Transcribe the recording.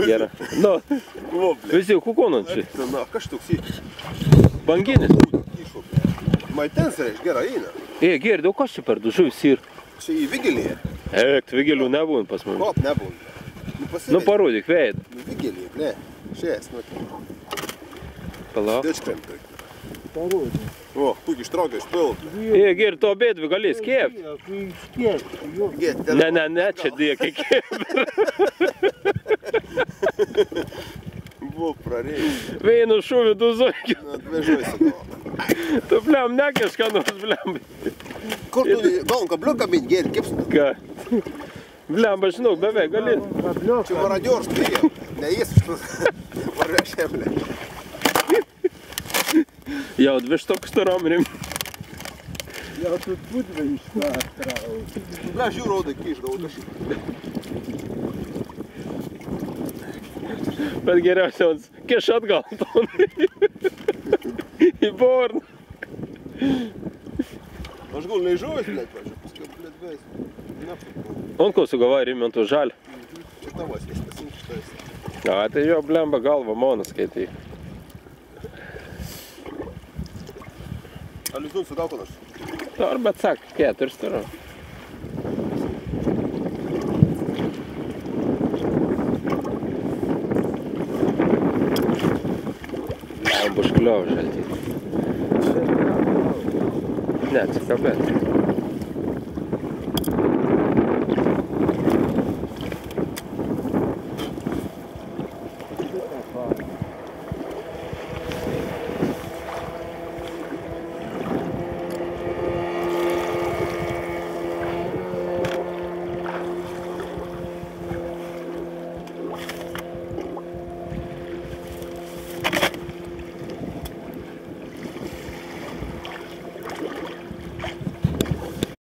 Gera. Nu, visi kukonančiai. Na, kas toks į? Banginis. Maitens reiš, gera eina. Geri, o kas čia per du žuvis ir? Čia į Vigilį. Vigilių nebūn pas mane. Kop nebūn. Nu, parodyk veidą. Vigilį, ble. Šies, nu. Palauk. Dečkremtai. O, puikiai ištraukia iš pilvo. Geri, to obėdvi galės kėpt. Ne, čia dėkai kėpt. Buvo prarėjai. Vienu šūviu du zoikiu. Nu, atvežuosi to. Tu bliam, ne kažką nors bliam. Kur tu gaun kabliuką mint, Geri, kipsnu? Ką? Bliam, aš žinau, beveik gali. Čia maradiors turėjau. Neįs iš tų varvešėmlė. Jau dvištok starom rim. Jau тут budve iškatrau. Bля, žiūrų raudai kišdavau tašį. Bet geriausia, kiš atgal tonai. Į borną. Aš gal neįžuvis, blėt, važiu. Paskui, blėt, veis. On ko sugavai rimentų žalį? Čia tavas, jis pasimk šitais. Tai jo blemba galva monas skaitai. Ar jūs su gal ko nors? Bet sak, 4 turiu. Buškliau žaltį. Ne, atsikabėt.